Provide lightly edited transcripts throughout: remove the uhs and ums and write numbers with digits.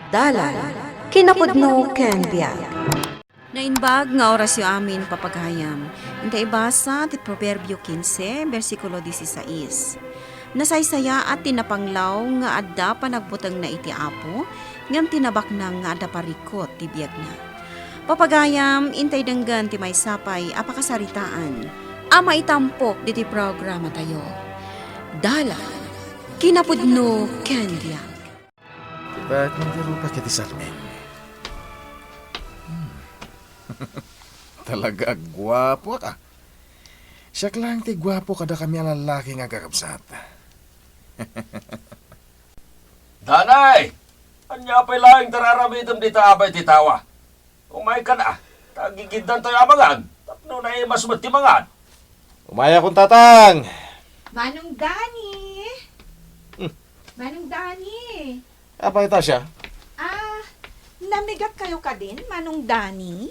Dalan, kinapudno ken biag. Nainbag nga orasyo amin papagayam. Intay ibasa ti Proverbio 15, versikulo 16. Nasaysaya at tinapanglaw nga adda panagbutang na iti apo, ngam tinabak na nga adda parikot ti biag na. Papagayam, intay denggan ti may sapay apakasaritaan. Ama itampok diti programa tayo. Dalan, kinapudno ken biag. Ba't hindi rupa kita salmin? Talaga gwapo ka. Siya lang ti gwapo kada kami ang lalaki nga kakabsat. Danay! Anya pa lang dararamitam di taabay ti tawa. Umay ka na. Tagigidan tayo amangan. Tapno na mas matimangan. Umaya kong tatang! Manong Dani! Manong Dani! Apa ito siya? Namigat kayo ka din, Manong Dani?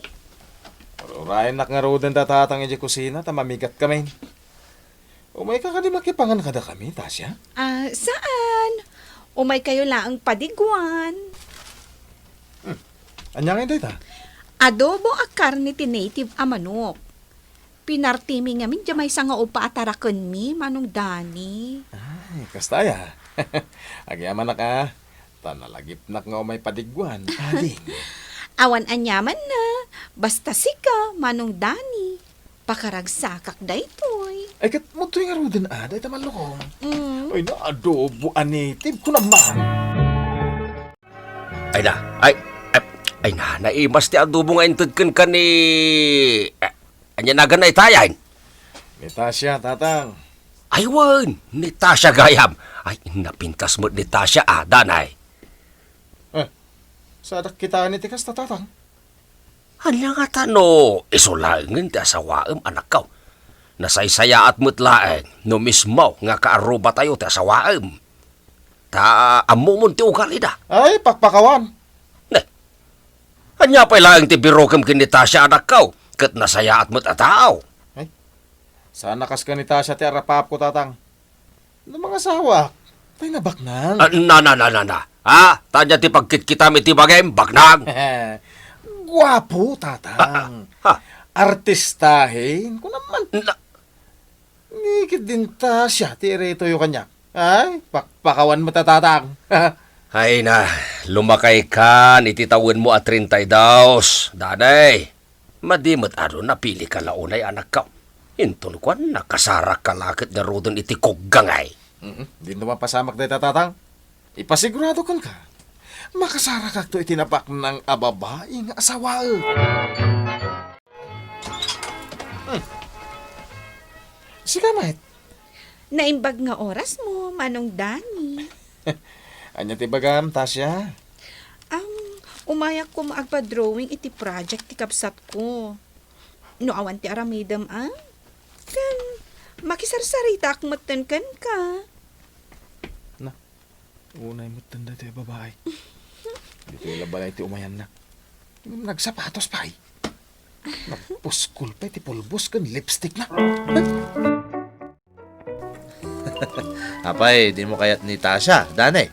Urayan nak nga roden tatatang iji kusina, tamamigat kami. Umay ka di makipangan kada kami, Tasya? Saan? Umay kayo laang padigwan. Anya nga ito? Adobo a karne ti native a manok. Pinartimi nga min jamay sa nga upa atarakan mi, Manong Dani. Ay, kastaya. Agyaman na ka. Tanalagip nak nga umay padigwan. Aling. Awan anyaman na. Basta sika, Manong Dani. Pakaragsakak daytoy. Ay, kat mo ito yung roden aday, tamalokong. Mm. Ay, na adobo a native ko naman. Ay na, naimas ti adobo nga intudkan ka ni... anya nagan na itayan. Ni Tasya, tatang. Aywan, ni Tasya gayam. Ay, napintas mo ni Tasya Danay. Sadak kita ni tikas tatang. Anya nga tano, isulangin ti asawaem anak kaw. Nasaysaya at mutlaeng, no mismo nga kaaruba tayo ti asawaem. Ta amumon ti ugali da. Ay, pakpakawan. Anya pa ilang ti birokam kin ni Tasya anak kaw, kat nasaya at mutataaw. Sana kas ka ni Tasya ti arapap ko tatang. Ano mga sawak? Tay nabaknang. Na. Tanya ti pagkit-kita mi ti bagay, baknang. Gwapo, tatang. Artistahin ko naman. Ngikit din Tasya, ti reto yung kanya. Ay, pakpakawan mo tatang. Ay na, lumakay ka, ititawin mo at 30 daos. Danay, madimot aro napili ka launay anak ka. Intun ko nakasarak ka lakit na rodon iti kuggangay. Di naman pasamak day tatang. Ipasigurado kan ka. Makasara ka to itinapak ng ababaing asawa. Sika, mate. Naimbag nga oras mo, Manong Dani. Anya ti bagam, Tasya? Umayak ko maagpa-drawing iti project ti kapsat ko. No awan ti aramidam Kan, makisarsarita akmatan kan ka. Unay mo tanda ti babae. Dito yung labalay ti umayan na. Nagsapatos pa eh. Nagpuskul pa ti pulbos kan lipstick na. Apay, di mo kayat ni Tasya, Danay.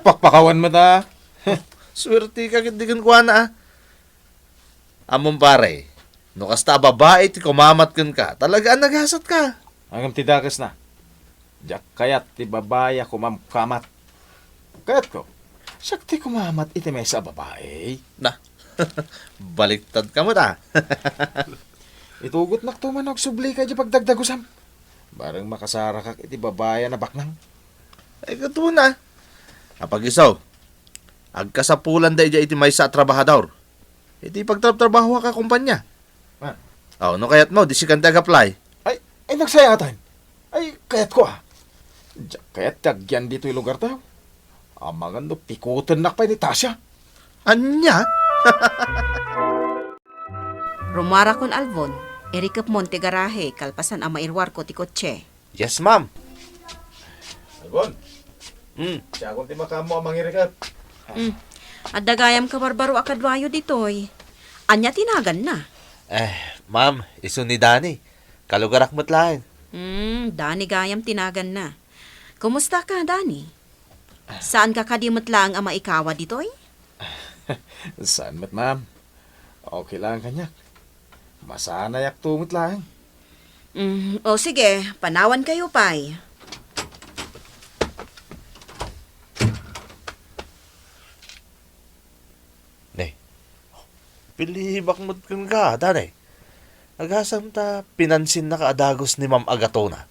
Pakpakawan mo ta. Swerte ka kitigan ko na Amon pare, no kasta babae ti kumamat kan ka, talaga naghasat ka. Hanggang tidakas na. Diyak kayat ti babaya kumamkamat. Kayat ko, siyak ti kumamat iti may sa babae. Na, baliktad ka mo ta. Itugot nak tumanog subli ka di pagdagdagusam. Barang makasara kak iti babaya na baknang. Ay kato na. Kapag isaw, agkasapulan da iti may sa trabahador. Iti pagtrabaho ka kumpanya. No kayat mo, di si kan apply. Ay, nagsayatan. Ay, kayat ko Diyak kayat tagyan dito yung lugar tayo. Amangan no, pikutan na pa ni Tasya. Anya? Romara kon Alvon, Erikap Monte Garahe, kalpasan ang mairwar ko ti kotse. Yes, ma'am. Algon, siya kung ti makamo ang mangirikat. At dagayam ka barbaro akadwayo ditoy. Anya tinagan na. Ma'am, iso ni Dani. Kalugarak mo't lain. Dani gayam tinagan na. Kumusta ka, Dani? Saan ka kadimot lang ang maikawa ditoy? Saan mat, ma'am? Okay lang kanyak. Masanayak tumot lang. O sige, panawan kayo, pay. Ne, pilihibak mo kang ka, danay. Agasam ta pinansin na kaadagos ni Ma'am Agatona.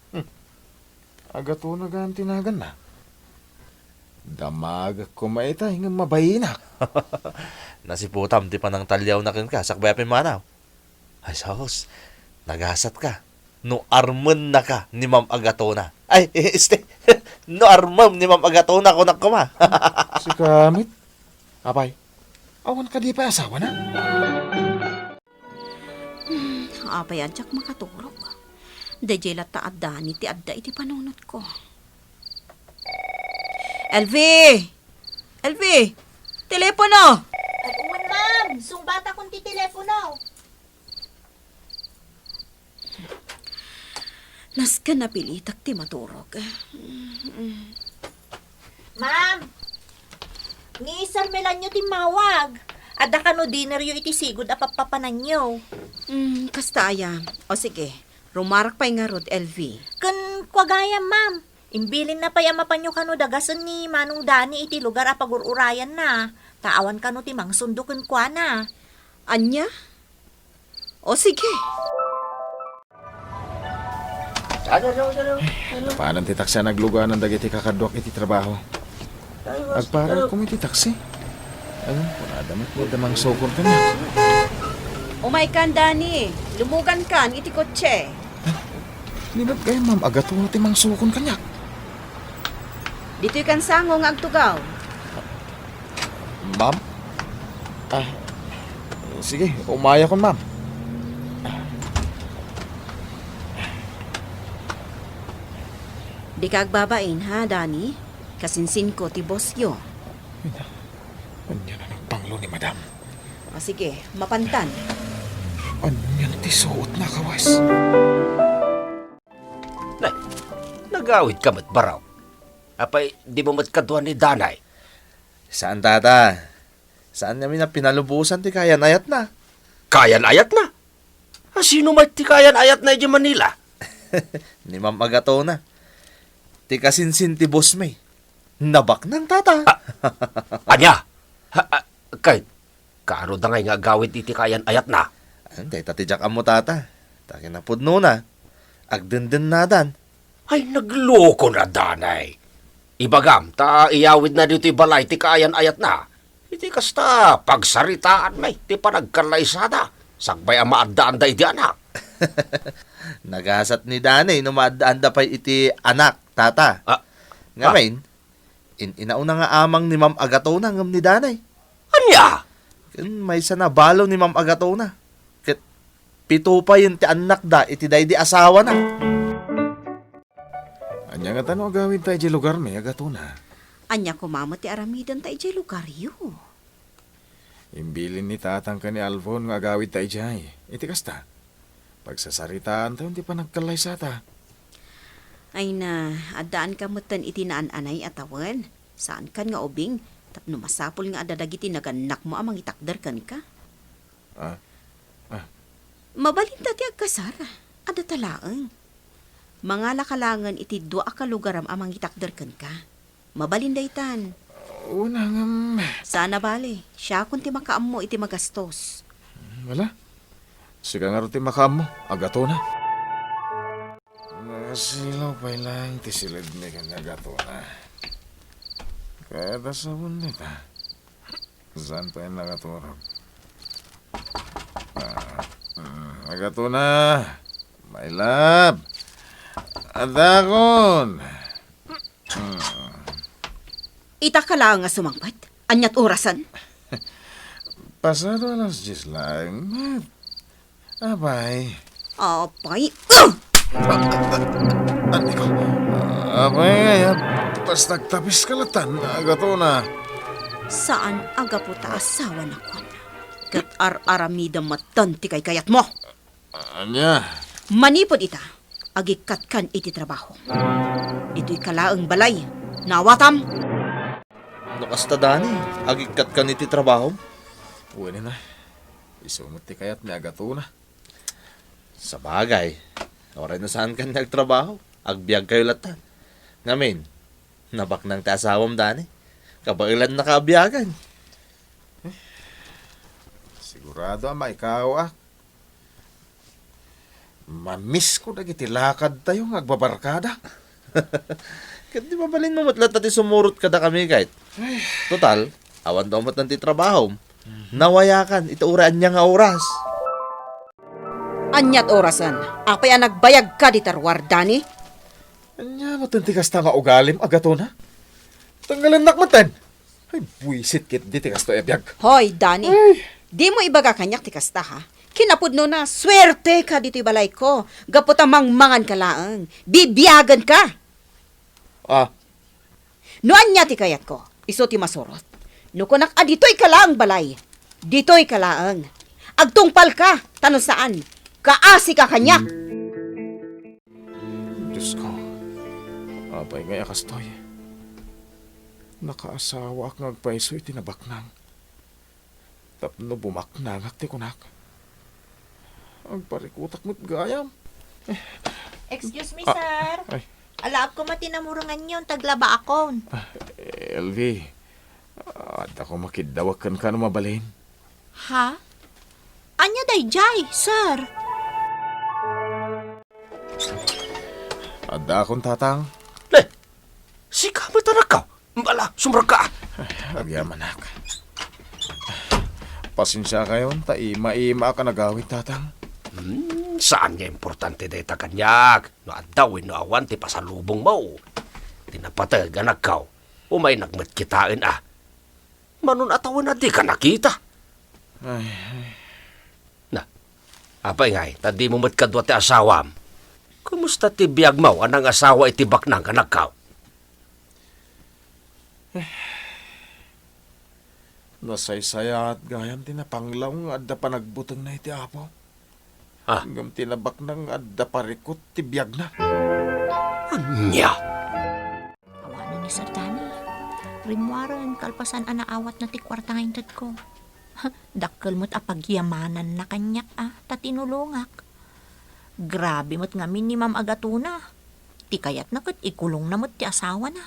Agato na gan tinagan na. Damag ko maita hinggang mabayinak. Nasiputam ti panang talyaw na kin ka, sakbayapin manaw. Ay, sos, nagasat ka. No armon na ka ni Ma'am Agatona. Ay, no armam ni Ma'am Agatona ko na kuma. Si Kamit. Apay, awan ka di pa asawa na. Apay adyak makaturok. Dajay lata adani ti adda iti panunot ko. LV! LV! Telepono! Uwan, ma'am. Sumbata kong ti telepono. Nas ka napilitak ti maturog. Ma'am, ni Sir Melanio ti mawag. Ada ka no dinner yu iti sigod a papapanan nyo. Kastaya. O sige, rumarak pa'y nga rod, LV. Kan kwagaya, ma'am. Imbilin na payamapan nyo kano dagasan ni Manong Dani iti lugar a pagururayan na. Taawan kano ti mangsundukan kwa na. Anya? O sige. Paano ti taksi nagluga ng dagiti kakadwak iti trabaho? Agparal ko iti taksi. Ayun, punadamat mo damang sokor ka na. Umay kan, Dani. Lumugan kan, iti kotse. Linat kayo, ma'am. Agato na timang sokon kanyak. Dito'y kan sango nga agtugaw. Ma'am? Sige, umaya ko, ma'am. Di ka agbabain, ha, Dani? Kasinsin ko ti boss yo. Anya na ng panglo ni madam. O sige, mapantan. Anya na ti suot na kawas. Nay, nagawid ka mat baraw. Apay, di mo mat kaduan ni Danay. Saan, tata? Saan namin na pinalubusan ti kayan ayat na? Kayan ayat na. Sino may ti kayan ayat na di Manila? Ni Ma'am Agatona. Ti kasinsin ti boss may. Nabak ng tata. Anya? Kay, karo da ngay nga gawid iti kayan ayat na. Antay, tatijak mo tata. Takin na pudno na. Agdenden na dan. Ay, nagloko na Danay. Ibagam, ta iyawid na dito balay ti kayan ayat na. Iti kasta, pagsaritaan may, ti panagkalaysada. Sagbay ang maadaan da iti anak. Nagasat ni Danay no maadaan da pa'y iti anak, tata. Ngayon, inauna nga amang ni Ma'am Agatona ngam ni Danay. Anya? May sanabalo ni Ma'am Agatona. Ket pito pa yun ti anak da, iti day di asawa na. Anya nga tanong gawin tayo di lugar may agato na. Anya kumamot ti aramidan tayo jay lugaryo. Imbilin ni tatang ka ni Alvon nga gawin tayo jay. Iti kasta. Pagsasaritaan tayo, hindi pa nagkalay sa ta. Ay na, adaan ka mutan iti naan-anay atawan. Saan kan nga ubing? Tapno masapol nga adadagiti naganak mo amang itakder kan ka. Mabalin dati agkasara. Ada talaang. Mga lakalangan iti dua ka lugaram amang itakder kan ka. Mabalin daytan. Una nga, Sana bale, siya kunti makaam mo iti magastos. wala. Siga nga roti makam mo, agato na. Nasilaw pa lang, tisilid ni ka na agato na. Kaya da sa bunit ha. Saan pa yung nakaturog? Agato na. My love. Adakon. Ita ka lang nga sumangpat. Anyat orasan. Pasado alas 10 lang, Mat. Abay. Apay. Ano ko? Abay nga, pas nagtapis kalatan, agato na. Saan aga po ta asawa na kon? Kat ar-aramida matanti kay kayat mo. Anya? Manipod ita. Agikat kan iti trabaho. Dito'y kalaang balay. Nawatam. No kasta Dani, agikat ka ni ti trabaho. Uwi na. Isumot ti kayat may agato na. Sa bagay, oray na saan ka nagtrabaho? Agbiag kayo latan. Ngamin, nabak ng tasawam Dani. Kabailan nakabiyagan. Sigurado ama ikaw Mamiss ko dagiti lakad tayo nga agbabarkada. Kat di mabalin mo matlat ti sumurot kada kami kahit. Total, awan daw mat ti trabaho. Nawayakan, ituuraan niya nga oras. Anyat orasan, apay ang nagbayag ka di tarwar, Dani? Anya, matantikas ta nga ugalim, agato na. Tanggalan nakmatan. Ay, buwisit kit di tikas to ebiyag. Hoy, Dani, di mo ibaga kanyak ti kasta ha? Kinapudno na, swerte ka dito'y balay ko. Gapot amang mangan ka laang. Bibiyagan ka. No anya ti kayat ko, iso ti masurot. No kunak dito'y kalaang balay. Dito'y kalaang. Agtungpal ka, tanong saan. Kaasi ka kanyak. Diyos ko, abay ngay akastoy. Nakaasawa ak ngagpaiso'y tinabaknang. Tapno bumaknangak ti kunak. Ang parikutak mo't gayam. Excuse me, sir. Ay. Alaap ko matinamurungan yun, taglaba akon. LV, at ako makiddawakan ka na mabalin. Ha? Anya dayjay, sir? Adda akong tatang. Le, si kamot anak ka. Bala, sumrag ka. Agyaman ak. Pasensya kayon, taima-ima ka nagawit tatang. Saan niya importante day taganyak? No adawin no awan ti pasalubong mo. Tinapatag anak ka. Umay nagmat kitain Manon atawan na di ka nakita. Ay, Na, apay ngay, tadi mo mat kadwa ti asawam. Kumusta ti biyag mo anang asawa itibak ng anak ka? nasaysaya at gayam tinapanglaw nga adda pa nagbutang na iti apo. Hanggang tinabak ng adda parikot ti biyag na. Anya? Awanan ni Sir Danny. Rimwaran, kalpasan anaawat na ti kwarta ngayon dad ko. Dakkel mo't apagyamanan na kanyak tatinulungak. Grabe mo't ngamin ni Ma'am Agatuna. Ti kayat na kat ikulong na mo't ti asawa na.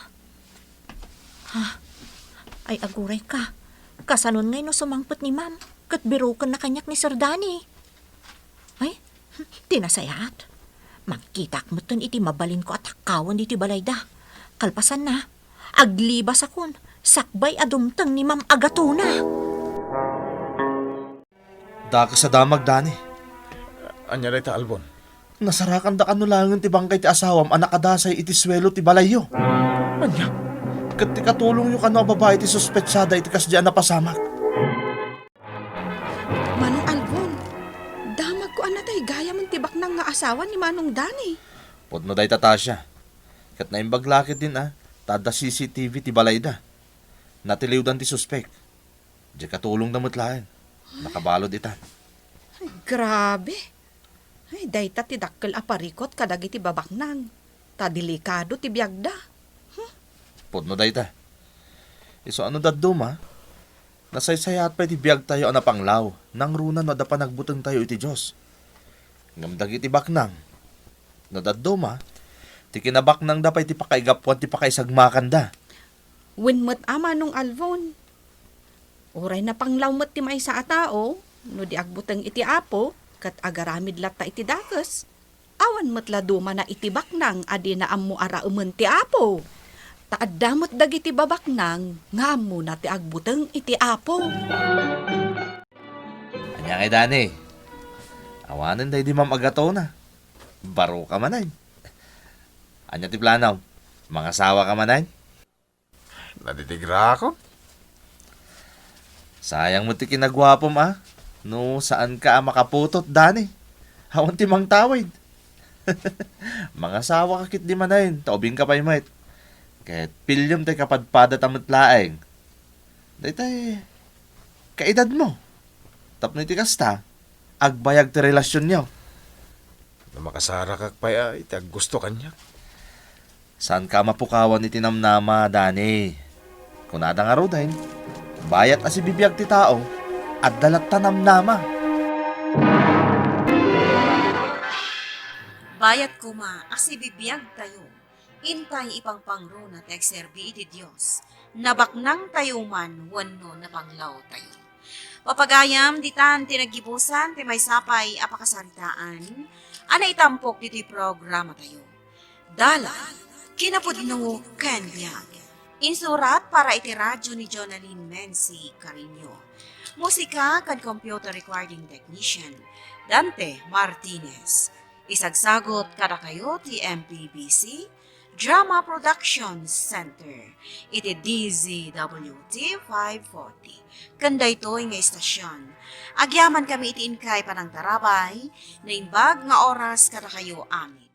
Ay aguray ka. Kasanon ngay no sumangpot ni Ma'am. Kat birukan na kanyak ni Sir Danny. Ay, tinasayat. Magkitak mo ton iti mabalin ko at hakawan iti balayda. Kalpasan na. Aglibas akon. Sakbay adumtang ni Ma'am Agatuna. Daka sa damag Dani. Anya rin ta albon. Nasarakan da kanulangan ti bangkay ti asawam anak adasay iti swelo ti balayo. Anya? Kat ti katulong yung kano babae ti suspetsada iti kasdyan na pasamak. Manong Albon, damag ko anatay gaya man tibak nang nga asawa ni Manong Dani. Podno day tatasya. Kat na imbaglakit din tada CCTV ti balayda. Natiliwdan ti suspek. Di katulong na mutlaen. Nakabalod itan. Ay, grabe. Ay, dayta ti dakkel aparikot kadagi ti babaknang. Ta delikado ti biyagda. Podno day ta. Iso ano daduma? Nasaysayat pa iti biyag tayo anapanglaw. Nang runan no da pa nagbuteng tayo iti Diyos. Ngamdag iti baknang. No daduma, ti kinabaknang da pa iti pakaigapuan ti pakaisagmakan da. Winmet Manong Alvon. Uray na panglaw met ti may sa atao, no di agbuteng iti apo, kat agaramid lata iti dakes. Awan met laduma na iti baknang adi na ammo ara umen ti apo. Taadamot dagiti babaknang nga ammo na ti agbuteng iti apo. Anya kay Dani. Awanan day di Ma'am Agatona. Baro ka manay. Anya ti planaw? Mga sawa ka manay? Naditigra ako. Sayang mo ti kinagwapom No, saan ka makaputot, Dani? Hawan ti mang tawid. Mga sawa kakit di manayin. Taubing ka pa'y mait. Kahit pilyom tay kapadpada tamot laeng. Daytay, kaedad mo. Tapno iti kasta, agbayag ti relasyon niyo. Na makasara kak pa itag gusto kanya. Saan ka mapukawan iti namnama, Dani? Kung nada nga raw dahil, bayat na si bibiyag ti tao at dalat tanam nama. Bayat kuma, asi bibiyag tayo. Intay ipang pangro na tekserbi iti Diyos. Nabaknang tayo man, wano na panglaw tayo. Papagayam, ditan, tinagibusan, ti may sapay, apakasaritaan, anay tampok dito'y programa tayo. Dala, kinapudno, ken biyag. Insurat para iti radyo ni Jonalyn Menzi Carino. Musika kan computer recording technician, Dante Martinez. Isagsagot kada kayo ti MPBC Drama Productions Center. Iti DZWT 540. Kanday ito nga istasyon. Agyaman kami iti inkay panang tarabay na imbag nga oras kada kayo amin.